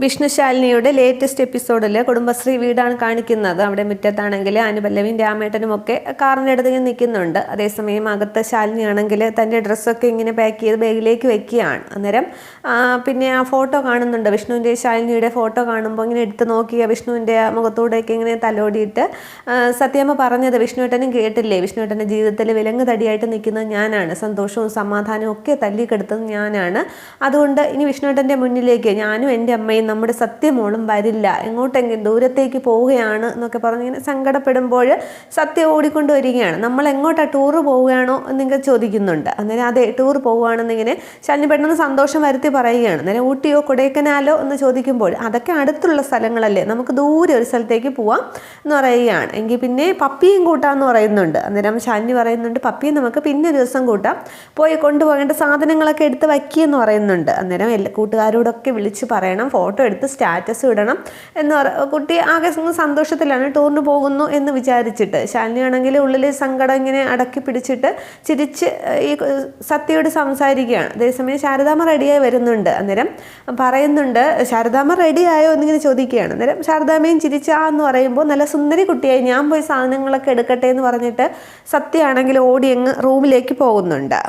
വിഷ്ണുശാലിനിയുടെ latest എപ്പിസോഡിൽ കുടുംബശ്രീ വീടാണ് കാണിക്കുന്നത്. അവിടെ മുറ്റത്താണെങ്കിൽ അനുപല്ലവിയും രാമേട്ടനും ഒക്കെ കാറിൻ്റെ അടുത്ത് ഇങ്ങനെ നിൽക്കുന്നുണ്ട്. അതേസമയം അകത്ത് ശാലിനി ആണെങ്കിൽ തൻ്റെ ഡ്രസ്സൊക്കെ ഇങ്ങനെ പാക്ക് ചെയ്ത് ബാഗിലേക്ക് വെക്കുകയാണ്. അന്നേരം പിന്നെ ആ ഫോട്ടോ കാണുന്നുണ്ട്. വിഷ്ണുവിൻ്റെ ശാലിനിയുടെ ഫോട്ടോ കാണുമ്പോൾ ഇങ്ങനെ എടുത്ത് നോക്കിയ വിഷ്ണുവിൻ്റെ മുഖത്തൂടെയൊക്കെ ഇങ്ങനെ തലോടിയിട്ട് സത്യമ്മ പറഞ്ഞത് വിഷ്ണുവേട്ടനും കേട്ടില്ലേ, വിഷ്ണുവേട്ടൻ്റെ ജീവിതത്തിൽ വിലങ്ങ് തടിയായിട്ട് നിൽക്കുന്നത് ഞാനാണ്, സന്തോഷവും സമാധാനവും ഒക്കെ തല്ലിക്കെടുത്തത് ഞാനാണ്. അതുകൊണ്ട് ഇനി വിഷ്ണുവേട്ടൻ്റെ മുന്നിലേക്ക് ഞാനും എൻ്റെ അമ്മയും നമ്മുടെ സത്യമോളും വരില്ല, എങ്ങോട്ടെങ്കിലും ദൂരത്തേക്ക് പോവുകയാണ് എന്നൊക്കെ പറഞ്ഞിങ്ങനെ സങ്കടപ്പെടുമ്പോൾ സത്യം ഓടിക്കൊണ്ട് വരികയാണ്. നമ്മൾ എങ്ങോട്ടാണ്, ടൂറ് പോവുകയാണോ എന്നിങ്ങനെ ചോദിക്കുന്നുണ്ട്. അന്നേരം അതെ ടൂർ പോവുകയാണെന്നിങ്ങനെ ശാലിനി പെട്ടെന്ന് സന്തോഷം വരുത്തി പറയുകയാണ്. അന്നേരം ഊട്ടിയോ കൊടൈക്കനാലോ എന്ന് ചോദിക്കുമ്പോൾ അതൊക്കെ അടുത്തുള്ള സ്ഥലങ്ങളല്ലേ, നമുക്ക് ദൂരെ ഒരു സ്ഥലത്തേക്ക് പോവാം എന്ന് പറയുകയാണ്. എങ്കിൽ പിന്നെ പപ്പിയും കൂട്ടാമെന്ന് പറയുന്നുണ്ട്. അന്നേരം ശാലിനി പറയുന്നുണ്ട് പപ്പിയും നമുക്ക് പിന്നെ ഒരു ദിവസം കൂട്ടാം, പോയി കൊണ്ടുപോകേണ്ട സാധനങ്ങളൊക്കെ എടുത്ത് വയ്ക്കിയെന്ന് പറയുന്നുണ്ട്. അന്നേരം കൂട്ടുകാരോടൊക്കെ വിളിച്ച് പറയണം, ഫോട്ടോ എടുത്ത് സ്റ്റാറ്റസ് ഇടണം എന്ന് കുട്ടി ആകെ സന്തോഷത്തിലാണ് ടൂറിന് പോകുന്നു എന്ന് വിചാരിച്ചിട്ട്. ശാലിനി ആണെങ്കിൽ ഉള്ളിൽ സങ്കടം ഇങ്ങനെ അടക്കി പിടിച്ചിട്ട് ചിരിച്ച് ഈ സത്യയോട് സംസാരിക്കുകയാണ്. അതേസമയം ശാരദാമ്മ റെഡിയായി വരുന്നുണ്ട്. അന്നേരം പറയുന്നുണ്ട് ശാരദാമ്മ റെഡിയായോ എന്നിങ്ങനെ ചോദിക്കുകയാണ്. അന്നേരം ശാരദാമ്മയും ചിരിച്ചാ എന്ന് പറയുമ്പോൾ നല്ല സുന്ദരി കുട്ടിയായി, ഞാൻ പോയി സാധനങ്ങളൊക്കെ എടുക്കട്ടെ എന്ന് പറഞ്ഞിട്ട് സത്യയാണെങ്കിൽ ഓടി അങ്ങ് റൂമിലേക്ക് പോകുന്നുണ്ട്.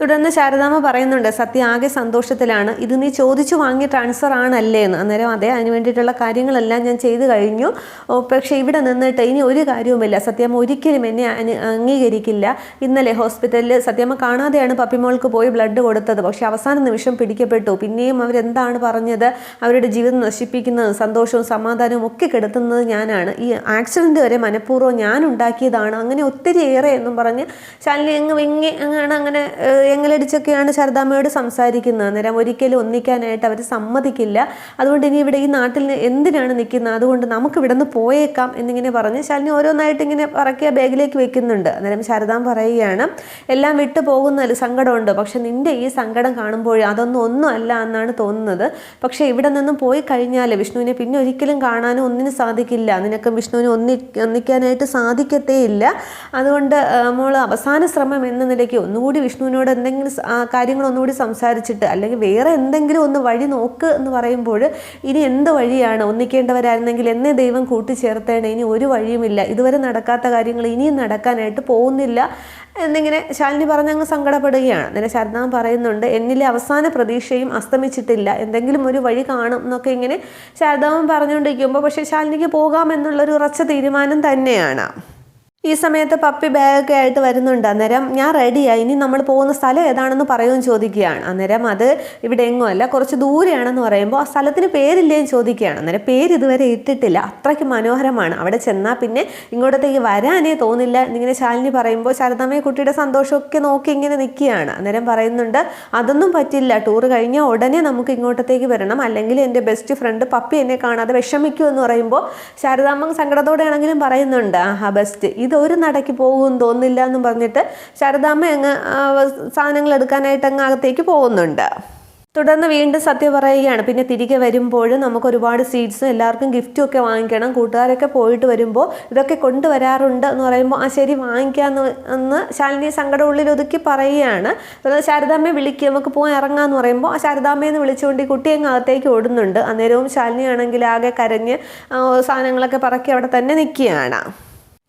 തുടർന്ന് ശാരദാമ്മ പറയുന്നുണ്ട് സത്യ ആകെ സന്തോഷത്തിലാണ്, ഇത് നീ ചോദിച്ചു വാങ്ങിയ ട്രാൻസ്ഫർ ആണല്ലേ എന്ന്. അന്നേരം അതെ, അതിന് വേണ്ടിയിട്ടുള്ള കാര്യങ്ങളെല്ലാം ഞാൻ ചെയ്തു കഴിഞ്ഞു, പക്ഷേ ഇവിടെ നിന്നിട്ട് ഇനി ഒരു കാര്യവുമില്ല, സത്യമ്മ ഒരിക്കലും എന്നെ അംഗീകരിക്കില്ല. ഇന്നലെ ഹോസ്പിറ്റലിൽ സത്യമ്മ കാണാതെയാണ് പപ്പിമോൾക്ക് പോയി ബ്ലഡ് കൊടുത്തത്, പക്ഷേ അവസാന നിമിഷം പിടിക്കപ്പെട്ടു. പിന്നെയും അവരെന്താണ് പറഞ്ഞത്, അവരുടെ ജീവിതം നശിപ്പിക്കുന്നത്, സന്തോഷവും സമാധാനവും ഒക്കെ കെടുത്തുന്നത് ഞാനാണ്, ഈ ആക്സിഡൻറ്റ് വരെ മനഃപൂർവ്വം ഞാൻ ഉണ്ടാക്കിയതാണ്, അങ്ങനെ ഒത്തിരിയേറെ എന്നും പറഞ്ഞ് ശാലിനി അങ്ങനെ എങ്ങലടിച്ചൊക്കെയാണ് ശാരദാമ്മയോട് സംസാരിക്കുന്നത്. അന്നേരം ഒരിക്കലും ഒന്നിക്കാനായിട്ട് അവർ സമ്മതിക്കില്ല, അതുകൊണ്ട് ഇനി ഇവിടെ ഈ നാട്ടിൽ എന്തിനാണ് നിൽക്കുന്നത്, അതുകൊണ്ട് നമുക്ക് ഇവിടെ നിന്ന് പോയേക്കാം എന്നിങ്ങനെ പറഞ്ഞ് ശാലിനി ഓരോന്നായിട്ട് ഇങ്ങനെ പറക്കിയ ബാഗിലേക്ക് വെക്കുന്നുണ്ട്. അന്നേരം ശാരദാമ്മ പറയുകയാണ് എല്ലാം വിട്ടു പോകുന്നതിൽ സങ്കടമുണ്ട്, പക്ഷെ നിൻ്റെ ഈ സങ്കടം കാണുമ്പോൾ ഒന്നും അല്ല എന്നാണ് തോന്നുന്നത്. പക്ഷേ ഇവിടെ നിന്നും പോയി കഴിഞ്ഞാൽ വിഷ്ണുവിനെ പിന്നെ ഒരിക്കലും കാണാനും ഒന്നിനും സാധിക്കില്ല, നിനക്കും വിഷ്ണുവിനെ ഒന്നിക്കാനായിട്ട് സാധിക്കത്തേ ഇല്ല. അതുകൊണ്ട് മോൾ അവസാന ശ്രമം എന്ന നിലയ്ക്ക് ഒന്നുകൂടി വിഷ്ണുവിനോട് എന്തെങ്കിലും കാര്യങ്ങളൊന്നുകൂടി സംസാരിച്ചിട്ട് അല്ലെങ്കിൽ വേറെ എന്തെങ്കിലും ഒന്ന് വഴി നോക്ക് എന്ന് പറയുമ്പോൾ ഇനി എന്ത് വഴിയാണ്, ഒന്നിക്കേണ്ടവരായിരുന്നെങ്കിൽ എന്നെ ദൈവം കൂട്ടിച്ചേർത്തേണേ, ഇനി ഒരു വഴിയുമില്ല, ഇതുവരെ നടക്കാത്ത കാര്യങ്ങൾ ഇനിയും നടക്കാനായിട്ട് പോകുന്നില്ല എന്നിങ്ങനെ ശാലിനി പറഞ്ഞങ്ങ് സങ്കടപ്പെടുകയാണ്. അന്നേരം ശാരദാമ്മ പറയുന്നുണ്ട് എന്നിലെ അവസാന പ്രതീക്ഷയും അസ്തമിച്ചിട്ടില്ല, എന്തെങ്കിലും ഒരു വഴി കാണും എന്നൊക്കെ ഇങ്ങനെ ശാരദാമ്മ പറഞ്ഞുകൊണ്ടിരിക്കുമ്പോൾ പക്ഷേ ശാലിനിക്ക് പോകാമെന്നുള്ളൊരു ഉറച്ച തീരുമാനം തന്നെയാണ്. ഈ സമയത്ത് പപ്പി ബാഗൊക്കെ ആയിട്ട് വരുന്നുണ്ട്. അന്നേരം ഞാൻ റെഡിയായി, ഇനി നമ്മൾ പോകുന്ന സ്ഥലം ഏതാണെന്ന് പറയുമെന്ന് ചോദിക്കുകയാണ്. അന്നേരം അത് ഇവിടെ എങ്ങും അല്ല, കുറച്ച് ദൂരെയാണെന്ന് പറയുമ്പോൾ ആ സ്ഥലത്തിന് പേരില്ലേന്ന് ചോദിക്കുകയാണ്. അന്നേരം പേര് ഇതുവരെ ഇട്ടിട്ടില്ല, അത്രയ്ക്ക് മനോഹരമാണ്, അവിടെ ചെന്നാൽ പിന്നെ ഇങ്ങോട്ടത്തേക്ക് വരാനേ തോന്നില്ല എന്നിങ്ങനെ ശാലിനി പറയുമ്പോൾ ശാരദാമ്മയെ കുട്ടിയുടെ സന്തോഷമൊക്കെ നോക്കി ഇങ്ങനെ നിൽക്കുകയാണ്. അന്നേരം പറയുന്നുണ്ട് അതൊന്നും പറ്റില്ല, ടൂർ കഴിഞ്ഞാൽ ഉടനെ നമുക്ക് ഇങ്ങോട്ടത്തേക്ക് വരണം, അല്ലെങ്കിൽ എൻ്റെ ബെസ്റ്റ് ഫ്രണ്ട് പപ്പി എന്നെ കാണാതെ വിഷമിക്കുമെന്ന് പറയുമ്പോൾ ശാരദാമ്മ സങ്കടത്തോടെയാണെങ്കിലും പറയുന്നുണ്ട് ആഹാ ബെസ്റ്റ്, ഇതൊരു നടക്ക് പോകുമെന്ന് തോന്നില്ല എന്നും പറഞ്ഞിട്ട് ശാരദാമ്മ അങ്ങ് സാധനങ്ങൾ എടുക്കാനായിട്ട് അങ്ങ് അകത്തേക്ക് പോകുന്നുണ്ട്. തുടർന്ന് വീണ്ടും സത്യ പറയുകയാണ് പിന്നെ തിരികെ വരുമ്പോൾ നമുക്ക് ഒരുപാട് സ്വീറ്റ്സും എല്ലാവർക്കും ഗിഫ്റ്റും ഒക്കെ വാങ്ങിക്കണം, കൂട്ടുകാരൊക്കെ പോയിട്ട് വരുമ്പോൾ ഇതൊക്കെ കൊണ്ടുവരാറുണ്ട് എന്ന് പറയുമ്പോൾ ആ ശരി വാങ്ങിക്കാമെന്ന് ശാലിനി സങ്കടം ഉള്ളിൽ ഒതുക്കി പറയുകയാണ്. തുടർന്ന് ശാരദാമ്മയെ വിളിക്കുക, നമുക്ക് പോയി ഇറങ്ങാമെന്ന് പറയുമ്പോൾ ആ ശാരദാമ്മയെന്ന് വിളിച്ചുകൊണ്ട് ഈ കുട്ടി അങ്ങ് അകത്തേക്ക് ഓടുന്നുണ്ട്. അന്നേരവും ശാലിനി ആണെങ്കിൽ ആകെ കരഞ്ഞ് സാധനങ്ങളൊക്കെ പറക്കി അവിടെ തന്നെ നിൽക്കുകയാണ്.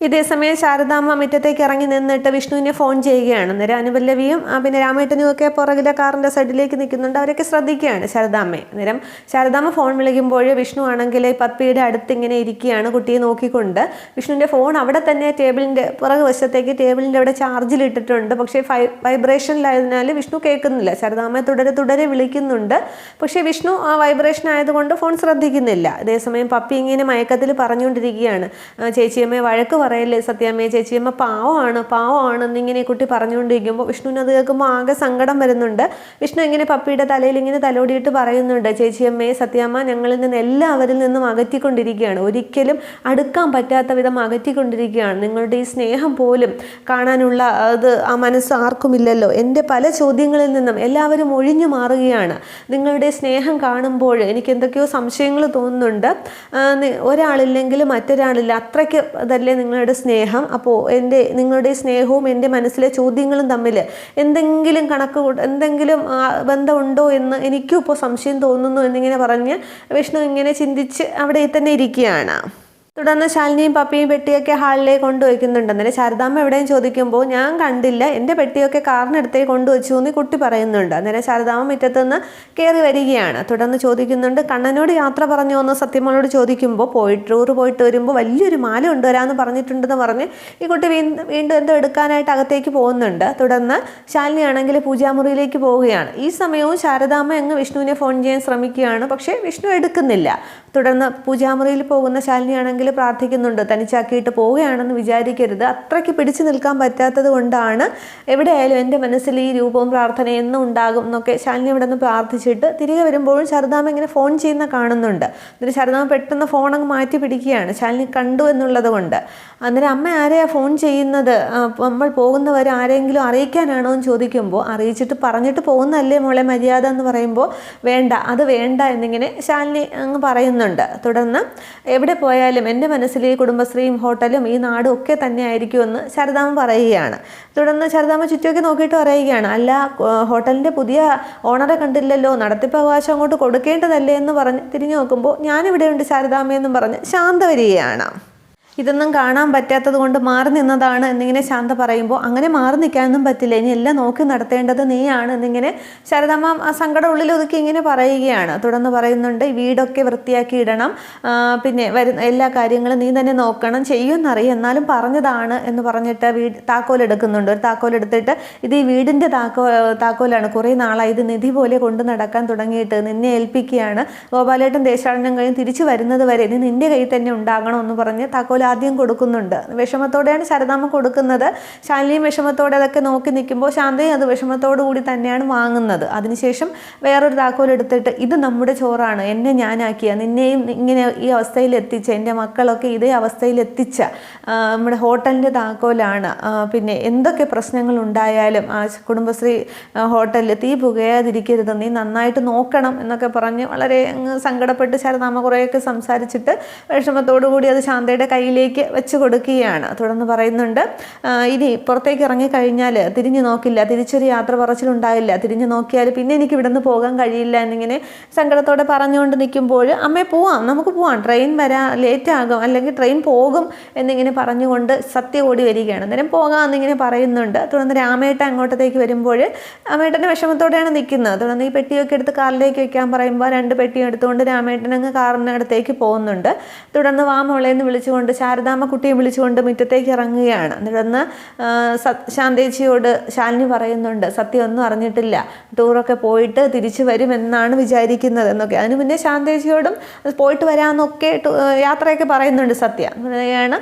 ഇതേസമയം ശാരദാമ്മ മുറ്റത്തേക്ക് ഇറങ്ങി നിന്നിട്ട് വിഷ്ണുവിനെ ഫോൺ ചെയ്യുകയാണ്. അന്നേരം അനുപല്ലവിയും പിന്നെ രാമേട്ടനും ഒക്കെ പുറകിലെ കാറിൻ്റെ സൈഡിലേക്ക് നിൽക്കുന്നുണ്ട്, അവരൊക്കെ ശ്രദ്ധിക്കുകയാണ് ശാരദാമ്മയെ. അന്നേരം ശാരദാമ്മ ഫോൺ വിളിക്കുമ്പോൾ വിഷ്ണു ആണെങ്കിൽ പപ്പിയുടെ അടുത്ത് ഇങ്ങനെ ഇരിക്കുകയാണ് കുട്ടിയെ നോക്കിക്കൊണ്ട്. വിഷ്ണുവിൻ്റെ ഫോൺ അവിടെ തന്നെ ടേബിളിൻ്റെ പുറകു വശത്തേക്ക് ടേബിളിൻ്റെ അവിടെ ചാർജിലിട്ടിട്ടുണ്ട്, പക്ഷേ വൈബ്രേഷനിലായതിനാൽ വിഷ്ണു കേൾക്കുന്നില്ല. ശാരദാമ്മയെ തുടരെ വിളിക്കുന്നുണ്ട്, പക്ഷേ വിഷ്ണു ആ വൈബ്രേഷൻ ആയതുകൊണ്ട് ഫോൺ ശ്രദ്ധിക്കുന്നില്ല. അതേസമയം പപ്പി ഇങ്ങനെ മയക്കത്തിൽ പറഞ്ഞുകൊണ്ടിരിക്കുകയാണ് ചേച്ചിയമ്മയെ വഴക്ക് പറയല്ലേ സത്യാമ്മയെ, ചേച്ചിയമ്മ പാവമാണ് എന്നിങ്ങനെ കുട്ടി പറഞ്ഞുകൊണ്ടിരിക്കുമ്പോൾ വിഷ്ണുവിന് അത് കേൾക്കുമ്പോൾ ആകെ സങ്കടം വരുന്നുണ്ട്. വിഷ്ണു ഇങ്ങനെ പപ്പിയുടെ തലയിൽ ഇങ്ങനെ തലോടിയിട്ട് പറയുന്നുണ്ട് ചേച്ചിയമ്മയെ സത്യാമ്മ ഞങ്ങളിൽ നിന്ന് എല്ലാവരിൽ നിന്നും അകറ്റിക്കൊണ്ടിരിക്കുകയാണ്, ഒരിക്കലും അടുക്കാൻ പറ്റാത്ത വിധം അകറ്റിക്കൊണ്ടിരിക്കുകയാണ്, നിങ്ങളുടെ ഈ സ്നേഹം പോലും കാണാനുള്ള ആ മനസ്സ് ആർക്കുമില്ലല്ലോ, എൻ്റെ പല ചോദ്യങ്ങളിൽ നിന്നും എല്ലാവരും ഒഴിഞ്ഞു മാറുകയാണ്, നിങ്ങളുടെ സ്നേഹം കാണുമ്പോൾ എനിക്ക് എന്തൊക്കെയോ സംശയങ്ങൾ തോന്നുന്നുണ്ട്, ഒരാളില്ലെങ്കിൽ മറ്റൊരാളില്ല, അത്രയ്ക്ക് അതല്ലേ നിങ്ങൾ അമ്മയുടെ സ്നേഹം. അപ്പോൾ നിങ്ങളുടെ സ്നേഹവും എൻ്റെ മനസ്സിലെ ചോദ്യങ്ങളും തമ്മിൽ എന്തെങ്കിലും എന്തെങ്കിലും ബന്ധമുണ്ടോ എന്ന് എനിക്കും ഇപ്പോൾ സംശയം തോന്നുന്നു എന്നിങ്ങനെ പറഞ്ഞ് വിഷ്ണു ഇങ്ങനെ ചിന്തിച്ച് അവിടെ തന്നെ ഇരിക്കുകയാണ്. തുടർന്ന് ശാലിനിയും പപ്പിയും പെട്ടിയൊക്കെ ഹാളിലേക്ക് കൊണ്ടുവയ്ക്കുന്നുണ്ട്. അന്നേരം ശാരദാമ്മ എവിടെയും ചോദിക്കുമ്പോൾ ഞാൻ കണ്ടില്ല, എൻ്റെ പെട്ടിയൊക്കെ കാറിനടുത്തേക്ക് കൊണ്ടുവച്ചു എന്ന് കുട്ടി പറയുന്നുണ്ട്. അന്നേരം ശാരദാമ്മ മുറ്റത്തുനിന്ന് കയറി വരികയാണ്. തുടർന്ന് ചോദിക്കുന്നുണ്ട്, കണ്ണനോട് യാത്ര പറഞ്ഞോ എന്ന് സത്യമോളോട് ചോദിക്കുമ്പോൾ ടൂർ പോയിട്ട് വരുമ്പോൾ വലിയൊരു മാല കൊണ്ടുവരാമെന്ന് പറഞ്ഞിട്ടുണ്ടെന്ന് പറഞ്ഞ് ഈ കുട്ടി വീണ്ടും എന്തോ എടുക്കാനായിട്ട് അകത്തേക്ക് പോകുന്നുണ്ട്. തുടർന്ന് ശാലിനി ആണെങ്കിൽ പൂജാമുറിയിലേക്ക് പോവുകയാണ്. ഈ സമയവും ശാരദാമ്മ അങ്ങ് വിഷ്ണുവിനെ ഫോൺ ചെയ്യാൻ ശ്രമിക്കുകയാണ്. പക്ഷേ വിഷ്ണു എടുക്കുന്നില്ല. തുടർന്ന് പൂജാമുറിയിൽ പോകുന്ന ശാലിനിയാണെങ്കിൽ പ്രാർത്ഥിക്കുന്നുണ്ട്, തനിച്ചാക്കിയിട്ട് പോവുകയാണെന്ന് വിചാരിക്കരുത്, അത്രയ്ക്ക് പിടിച്ചു നിൽക്കാൻ പറ്റാത്തത് കൊണ്ടാണ്, എവിടെയായാലും എൻ്റെ മനസ്സിൽ ഈ രൂപവും പ്രാർത്ഥനയും എന്നും ഉണ്ടാകും എന്നൊക്കെ ശാലിനി ഇവിടെ നിന്ന് പ്രാർത്ഥിച്ചിട്ട് തിരികെ വരുമ്പോഴും ശാരദാമ്മ ഇങ്ങനെ ഫോൺ ചെയ്യുന്ന കാണുന്നുണ്ട്. എന്നിട്ട് ശാരദാമ്മ പെട്ടെന്ന് ഫോൺ അങ്ങ് മാറ്റി പിടിക്കുകയാണ്, ശാലിനി കണ്ടു എന്നുള്ളത് കൊണ്ട്. അന്നേരം അമ്മ ആരെയാ ഫോൺ ചെയ്യുന്നത്, നമ്മൾ പോകുന്നവർ ആരെങ്കിലും അറിയിക്കാനാണോ എന്ന് ചോദിക്കുമ്പോൾ അറിയിച്ചിട്ട് പറഞ്ഞിട്ട് പോകുന്നതല്ലേ മോളെ മര്യാദ എന്ന് പറയുമ്പോൾ അത് വേണ്ട എന്നിങ്ങനെ ശാലിനി അങ്ങ് പറയുന്നുണ്ട്. തുടർന്ന് എവിടെ പോയാലും എൻ്റെ മനസ്സിൽ ഈ കുടുംബശ്രീയും ഹോട്ടലും ഈ നാടും ഒക്കെ തന്നെ ആയിരിക്കുമെന്ന് ശാരദാമ്മ പറയുകയാണ്. തുടർന്ന് ശാരദാമ്മ ചുറ്റുമൊക്കെ നോക്കിയിട്ട് പറയുകയാണ്, അല്ല ഹോട്ടലിൻ്റെ പുതിയ ഓണറെ കണ്ടില്ലല്ലോ, നടത്തിപ്പ് അവകാശം അങ്ങോട്ട് കൊടുക്കേണ്ടതല്ലേ എന്ന് പറഞ്ഞ് തിരിഞ്ഞു നോക്കുമ്പോൾ ഞാനിവിടെയുണ്ട് ശാരദാമ്മയെന്നും പറഞ്ഞ് ശാന്ത വരികയാണ്. ഇതൊന്നും കാണാൻ പറ്റാത്തത് കൊണ്ട് മാറി നിന്നതാണ് എന്നിങ്ങനെ ശാന്ത പറയുമ്പോൾ അങ്ങനെ മാറി നിൽക്കാനൊന്നും പറ്റില്ല, ഇനി എല്ലാം നോക്കി നടത്തേണ്ടത് നീയാണ് എന്നിങ്ങനെ ശാരദാമ്മ ആ സങ്കടം ഉള്ളിൽ ഒതുക്കി ഇങ്ങനെ പറയുകയാണ്. തുടർന്ന് പറയുന്നുണ്ട്, ഈ വീടൊക്കെ വൃത്തിയാക്കി ഇടണം, പിന്നെ എല്ലാ കാര്യങ്ങളും നീ തന്നെ നോക്കണം, ചെയ്യുമെന്നറിയാം, എന്നാലും പറഞ്ഞതാണ് എന്ന് പറഞ്ഞിട്ട് താക്കോൽ എടുക്കുന്നുണ്ട്. ഒരു താക്കോൽ എടുത്തിട്ട് ഇത് ഈ വീടിൻ്റെ താക്കോലാണ്, കുറേ നാളായി ഇത് നിധി പോലെ കൊണ്ട് നടക്കാൻ തുടങ്ങിയിട്ട്, നിന്നെ ഏൽപ്പിക്കുകയാണ്, ഗോപാലേട്ടൻ ദേശാടനം കഴിഞ്ഞ് തിരിച്ചു വരുന്നത് വരെ നീ നിൻ്റെ കയ്യിൽ തന്നെ ഉണ്ടാകണം എന്ന് പറഞ്ഞ് താക്കോൽ ആദ്യം കൊടുക്കുന്നുണ്ട്. വിഷമത്തോടെയാണ് ശാരദാമ്മ കൊടുക്കുന്നത്. ശാലിനിയും വിഷമത്തോടെ അതൊക്കെ നോക്കി നിൽക്കുമ്പോൾ ശാന്തയും അത് വിഷമത്തോടു കൂടി തന്നെയാണ് വാങ്ങുന്നത്. അതിനുശേഷം വേറൊരു താക്കോൽ എടുത്തിട്ട്, ഇത് നമ്മുടെ ചോറാണ്, എന്നെ ഞാനാക്കിയ, നിന്നെയും ഇങ്ങനെ ഈ അവസ്ഥയിൽ എത്തിച്ച, എൻ്റെ മക്കളൊക്കെ ഇതേ അവസ്ഥയിൽ എത്തിച്ച നമ്മുടെ ഹോട്ടലിൻ്റെ താക്കോലാണ്, പിന്നെ എന്തൊക്കെ പ്രശ്നങ്ങൾ ഉണ്ടായാലും ആ കുടുംബശ്രീ ഹോട്ടലിൽ തീ പുകയാതിരിക്കരുത്, നീ നന്നായിട്ട് നോക്കണം എന്നൊക്കെ പറഞ്ഞ് വളരെ സങ്കടപ്പെട്ട് ശാരദാമ്മ കുറേയൊക്കെ സംസാരിച്ചിട്ട് വിഷമത്തോടു കൂടി അത് ശാന്തയുടെ കയ്യിലേക്ക് വെച്ച് കൊടുക്കുകയാണ്. തുടർന്ന് പറയുന്നുണ്ട്, ഇനി പുറത്തേക്ക് ഇറങ്ങിക്കഴിഞ്ഞാൽ തിരിഞ്ഞു നോക്കില്ല, തിരിച്ചൊരു യാത്ര പറച്ചിലുണ്ടായില്ല, തിരിഞ്ഞു നോക്കിയാൽ പിന്നെ എനിക്ക് ഇവിടെ നിന്ന് പോകാൻ കഴിയില്ല എന്നിങ്ങനെ സങ്കടത്തോടെ പറഞ്ഞുകൊണ്ട് നിൽക്കുമ്പോൾ, അമ്മേ പോവാം, നമുക്ക് പോവാം, ട്രെയിൻ ലേറ്റ് ആകും, അല്ലെങ്കിൽ ട്രെയിൻ പോകും എന്നിങ്ങനെ പറഞ്ഞുകൊണ്ട് സത്യ ഓടി വരികയാണ്. അന്നേരം പോകാം എന്നിങ്ങനെ പറയുന്നുണ്ട്. തുടർന്ന് രാമേട്ടൻ അങ്ങോട്ടത്തേക്ക് വരുമ്പോൾ രാമേട്ടൻ്റെ വിഷമത്തോടെയാണ് നിൽക്കുന്നത്. തുടർന്ന് ഈ പെട്ടിയൊക്കെ എടുത്ത് കാറിലേക്ക് വെക്കാൻ പറയുമ്പോൾ 2 പെട്ടിയും എടുത്തുകൊണ്ട് രാമേട്ടൻ അങ്ങ് കാറിനടുത്തേക്ക് പോകുന്നുണ്ട്. തുടർന്ന് വാമോളേന്ന് വിളിച്ചുകൊണ്ട് ശാരദാമ്മ കുട്ടിയെ വിളിച്ചുകൊണ്ട് മുറ്റത്തേക്ക് ഇറങ്ങുകയാണ്. തുടർന്ന് ശാന്തേച്ചിയോട് ശാലിനി പറയുന്നുണ്ട്, സത്യം ഒന്നും അറിഞ്ഞിട്ടില്ല, ടൂറൊക്കെ പോയിട്ട് തിരിച്ചു വരുമെന്നാണ് വിചാരിക്കുന്നത് എന്നൊക്കെ. അതിന് മുന്നേ ശാന്തേച്ചിയോടും പോയിട്ട് വരാമെന്നൊക്കെ യാത്രയൊക്കെ പറയുന്നുണ്ട് സത്യ. അങ്ങനെയാണ്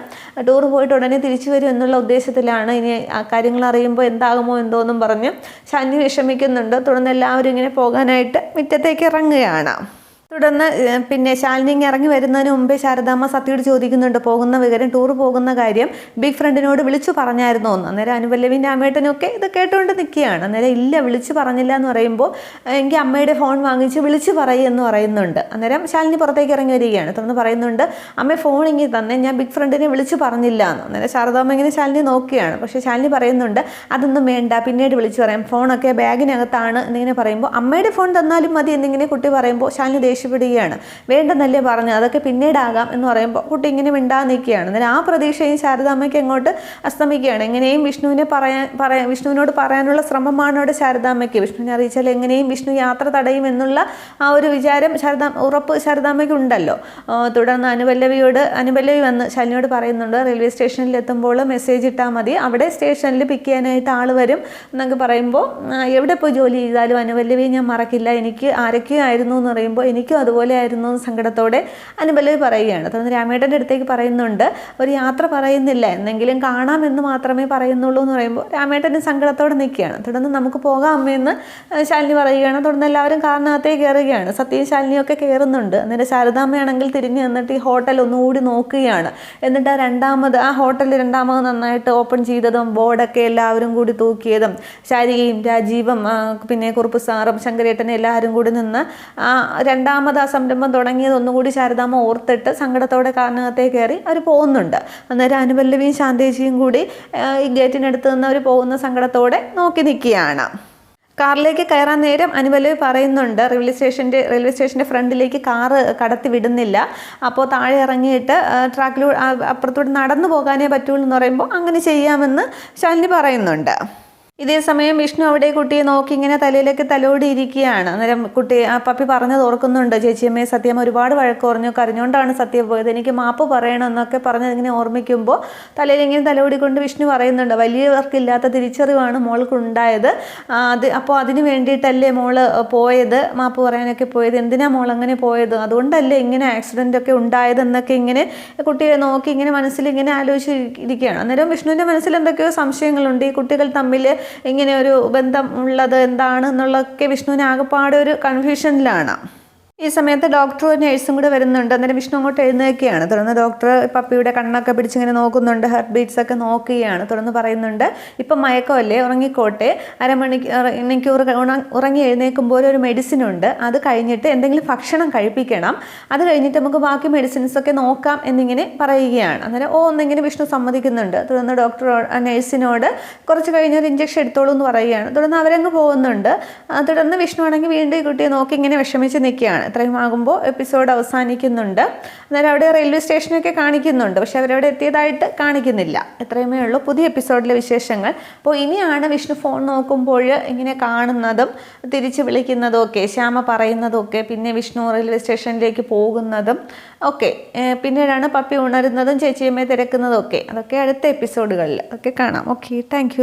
ടൂർ പോയിട്ട് ഉടനെ തിരിച്ചു വരും എന്നുള്ള ഉദ്ദേശത്തിലാണ്. ഇനി ആ കാര്യങ്ങൾ അറിയുമ്പോൾ എന്താകുമോ എന്തോന്നും പറഞ്ഞ് ശാലിനി വിഷമിക്കുന്നുണ്ട്. തുടർന്ന് എല്ലാവരും ഇങ്ങനെ പോകാനായിട്ട് മുറ്റത്തേക്ക് ഇറങ്ങുകയാണ്. തുടർന്ന് പിന്നെ ശാലിനി ഇറങ്ങി വരുന്നതിന് മുമ്പേ ശാരദാമ്മ സത്യയോട് ചോദിക്കുന്നുണ്ട്, പോകുന്ന വിവരം, ടൂർ പോകുന്ന കാര്യം ബിഗ് ഫ്രണ്ടിനോട് വിളിച്ചു പറഞ്ഞായിരുന്നോ എന്ന്. അന്നേരം അനുപല്ലവിൻ്റെ അമ്മേട്ടനൊക്കെ ഇത് കേട്ടുകൊണ്ട് നിൽക്കുകയാണ്. അന്നേരം ഇല്ല, വിളിച്ചു പറഞ്ഞില്ല എന്ന് പറയുമ്പോൾ എനിക്ക് അമ്മയുടെ ഫോൺ വാങ്ങിച്ച് വിളിച്ചു പറയുമെന്ന് പറയുന്നുണ്ട്. അന്നേരം ശാലിനി പുറത്തേക്ക് ഇറങ്ങി വരികയാണ്. തുടർന്ന് പറയുന്നുണ്ട്, അമ്മ ഫോൺ ഇങ്ങി തന്നെ, ഞാൻ ബിഗ് ഫ്രണ്ടിനെ വിളിച്ചു പറഞ്ഞില്ല എന്ന്. അന്നേരം ശാരദാമ്മ ഇങ്ങനെ ശാലിനി നോക്കുകയാണ്. പക്ഷേ ശാലിനി പറയുന്നുണ്ട്, അതൊന്നും വേണ്ട, പിന്നീട് വിളിച്ചു പറയാം, ഫോണൊക്കെ ബാഗിനകത്താണ് എന്നിങ്ങനെ പറയുമ്പോൾ, അമ്മയുടെ ഫോൺ തന്നാലും മതി എന്നിങ്ങനെ കുട്ടി പറയുമ്പോൾ ശാലിനി ദേഷ്യപ്പെടുകയാണ്. വേണ്ടെന്നല്ലേ പറഞ്ഞു, അതൊക്കെ പിന്നീടാകാം എന്ന് പറയുമ്പോൾ കുട്ടി ഇങ്ങനെ മിണ്ടാതെ നിൽക്കുകയാണ്. എന്നാൽ ആ പ്രതീക്ഷയും ശാരദാമ്മയ്ക്ക് അങ്ങോട്ട് അസ്തമിക്കുകയാണ്. എങ്ങനെയും വിഷ്ണുവിനോട് പറയാനുള്ള ശ്രമമാണ് അവിടെ ശാരദാമ്മയ്ക്ക്. വിഷ്ണുവിനെ അറിയിച്ചാൽ എങ്ങനെയും വിഷ്ണു യാത്ര തടയും എന്നുള്ള ആ ഒരു വിചാരം ഉറപ്പ് ശാരദാമ്മയ്ക്ക് ഉണ്ടല്ലോ. തുടർന്ന് അനുപല്ലവി വന്ന് ശാലിനിയോട് പറയുന്നുണ്ട്, റെയിൽവേ സ്റ്റേഷനിൽ എത്തുമ്പോൾ മെസ്സേജ് ഇട്ടാൽ മതി, അവിടെ സ്റ്റേഷനിൽ പിക്ക് ചെയ്യാനായിട്ട് ആൾ വരും എന്നൊക്കെ പറയുമ്പോൾ, എവിടെ പോയി ജോലി ചെയ്താലും അനുപല്ലവി ഞാൻ മറക്കില്ല, എനിക്ക് ആരൊക്കെയോ ആയിരുന്നു എന്ന് പറയുമ്പോൾ എനിക്കും അതുപോലെ ആയിരുന്നു സങ്കടത്തോടെ അനുപല്ലവി പറയുകയാണ്. തുടർന്ന് രാമേട്ടൻ്റെ അടുത്തേക്ക് പറയുന്നുണ്ട്, ഒരു യാത്ര പറയുന്നില്ല, എന്തെങ്കിലും കാണാമെന്ന് മാത്രമേ പറയുന്നുള്ളൂ എന്ന് പറയുമ്പോൾ രാമേട്ടൻ്റെ സങ്കടത്തോടെ നിൽക്കുകയാണ്. തുടർന്ന് നമുക്ക് പോകാം അമ്മയെന്ന് ശാലിനി പറയുകയാണ്. തുടർന്ന് എല്ലാവരും കാറിനകത്തേക്ക് കയറുകയാണ്. സത്യയും ശാലിനിയൊക്കെ കയറുന്നുണ്ട്. അന്നേരം ശാരദാമ്മയാണെങ്കിൽ തിരിഞ്ഞ് നിന്നിട്ട് ഈ ഹോട്ടൽ ഒന്നുകൂടി നോക്കുകയാണ്. എന്നിട്ട് ആ ഹോട്ടൽ രണ്ടാമത് നന്നായിട്ട് ഓപ്പൺ ചെയ്തതും ബോർഡൊക്കെ എല്ലാവരും കൂടി തൂക്കിയതും ശാരികയും രാജീവും പിന്നെ കുറുപ്പ് സാറും ശങ്കരേട്ടനും എല്ലാവരും കൂടി നിന്ന് ആ രണ്ടാമത് രണ്ടാമത് ആ സംരംഭം തുടങ്ങിയത് ഒന്നുകൂടി ശാരദാമ്മ ഓർത്തിട്ട് സങ്കടത്തോടെ കാറിനകത്തേ കയറി അവർ പോകുന്നുണ്ട്. അന്നേരം അനുപല്ലവിയും ശാന്തേച്ചിയും കൂടി ഈ ഗേറ്റിനടുത്ത് നിന്ന് അവർ പോകുന്ന സങ്കടത്തോടെ നോക്കി നിൽക്കുകയാണ്. കാറിലേക്ക് കയറാൻ നേരം അനുപല്ലവി പറയുന്നുണ്ട് റെയിൽവേ സ്റ്റേഷൻ്റെ ഫ്രണ്ടിലേക്ക് കാറ് കടത്തി വിടുന്നില്ല, അപ്പോൾ താഴെ ഇറങ്ങിയിട്ട് ട്രാക്കിലൂടെ അപ്പുറത്തോട്ട് നടന്നു പോകാനേ പറ്റുള്ളൂ എന്ന് പറയുമ്പോൾ അങ്ങനെ ചെയ്യാമെന്ന് ശാലിനി പറയുന്നുണ്ട്. ഇതേ സമയം വിഷ്ണു അവിടെ കുട്ടിയെ നോക്കി ഇങ്ങനെ തലയിലേക്ക് തലോടി ഇരിക്കുകയാണ്. അന്നേരം പപ്പി പറഞ്ഞത് ഓർക്കുന്നുണ്ട്, ചേച്ചിയമ്മയെ സത്യം ഒരുപാട് വഴക്ക് പറഞ്ഞു, കരഞ്ഞുകൊണ്ടാണ് സത്യം പോയത്, എനിക്ക് മാപ്പ് പറയണമെന്നൊക്കെ പറഞ്ഞതിങ്ങനെ ഓർമ്മിക്കുമ്പോൾ തലയിൽ ഇങ്ങനെ തലോടിക്കൊണ്ട് വിഷ്ണു പറയുന്നുണ്ട്, വലിയവർക്കില്ലാത്ത തിരിച്ചറിവാണ് മോൾക്ക് ഉണ്ടായത്, അപ്പോൾ അതിന് വേണ്ടിയിട്ടല്ലേ മോള് പോയത്, മാപ്പ് പറയാനൊക്കെ പോയത്, എന്തിനാ മോൾ അങ്ങനെ പോയത്, അതുകൊണ്ടല്ലേ ഇങ്ങനെ ആക്സിഡൻ്റ് ഒക്കെ ഉണ്ടായതെന്നൊക്കെ ഇങ്ങനെ കുട്ടിയെ നോക്കി ഇങ്ങനെ മനസ്സിലിങ്ങനെ ആലോചിച്ചിരിക്കുകയാണ്. അന്നേരം വിഷ്ണുവിൻ്റെ മനസ്സിൽ എന്തൊക്കെയോ സംശയങ്ങളുണ്ട്, ഈ കുട്ടികൾ തമ്മിൽ ഇങ്ങനെ ഒരു ബന്ധം ഉള്ളത് എന്താണ് എന്നുള്ളതൊക്കെ വിഷ്ണുവിന് ആകെപ്പാടെ ഒരു കൺഫ്യൂഷനിലാണ്. ഈ സമയത്ത് ഡോക്ടറും നഴ്സും കൂടെ വരുന്നുണ്ട്. അന്നേരം വിഷ്ണു അങ്ങോട്ട് എഴുന്നേൽക്കുകയാണ്. തുടർന്ന് ഡോക്ടർ പപ്പിയുടെ കണ്ണൊക്കെ പിടിച്ചിങ്ങനെ നോക്കുന്നുണ്ട്, ഹാർട്ട് ബീറ്റ്സ് ഒക്കെ നോക്കുകയാണ്. തുടർന്ന് പറയുന്നുണ്ട്, ഇപ്പം മയക്കമല്ലേ, ഉറങ്ങിക്കോട്ടെ, അരമണിക്കൂർ ഉറങ്ങി എഴുന്നേൽക്കുമ്പോൾ ഒരു മെഡിസിൻ ഉണ്ട്, അത് കഴിഞ്ഞിട്ട് എന്തെങ്കിലും ഭക്ഷണം കഴിപ്പിക്കണം, അത് കഴിഞ്ഞിട്ട് നമുക്ക് ബാക്കി മെഡിസിൻസ് ഒക്കെ നോക്കാം എന്നിങ്ങനെ പറയുകയാണ്. അന്നേരം ഒന്നിങ്ങനെ വിഷ്ണു സമ്മതിക്കുന്നുണ്ട്. തുടർന്ന് ഡോക്ടർ നഴ്സിനോട് കുറച്ച് കഴിഞ്ഞൊരു ഇഞ്ചക്ഷൻ എടുത്തോളൂ എന്ന് പറയുകയാണ്. തുടർന്ന് അവരങ്ങ് പോകുന്നുണ്ട്. തുടർന്ന് വിഷ്ണു ആണെങ്കിൽ വീണ്ടും ഈ കുട്ടിയെ നോക്കി ഇങ്ങനെ വിഷമിച്ച് നിൽക്കുകയാണ്. ഇത്രയും ആകുമ്പോൾ എപ്പിസോഡ് അവസാനിക്കുന്നുണ്ട്. അന്നേരം അവിടെ റെയിൽവേ സ്റ്റേഷനൊക്കെ കാണിക്കുന്നുണ്ട്, പക്ഷെ അവരവിടെ എത്തിയതായിട്ട് കാണിക്കുന്നില്ല. ഇത്രയുമേ ഉള്ളൂ പുതിയ എപ്പിസോഡിലെ വിശേഷങ്ങൾ. അപ്പോൾ ഇനിയാണ് വിഷ്ണു ഫോൺ നോക്കുമ്പോൾ ഇങ്ങനെ കാണുന്നതും തിരിച്ച് വിളിക്കുന്നതും ഒക്കെ, ശ്യാമ പറയുന്നതും ഒക്കെ, പിന്നെ വിഷ്ണു റെയിൽവേ സ്റ്റേഷനിലേക്ക് പോകുന്നതും ഒക്കെ, പിന്നീടാണ് പപ്പി ഉണരുന്നതും ചേച്ചിയമ്മയെ തിരക്കുന്നതും ഒക്കെ. അതൊക്കെ അടുത്ത എപ്പിസോഡുകളിൽ ഒക്കെ കാണാം. Okay, thank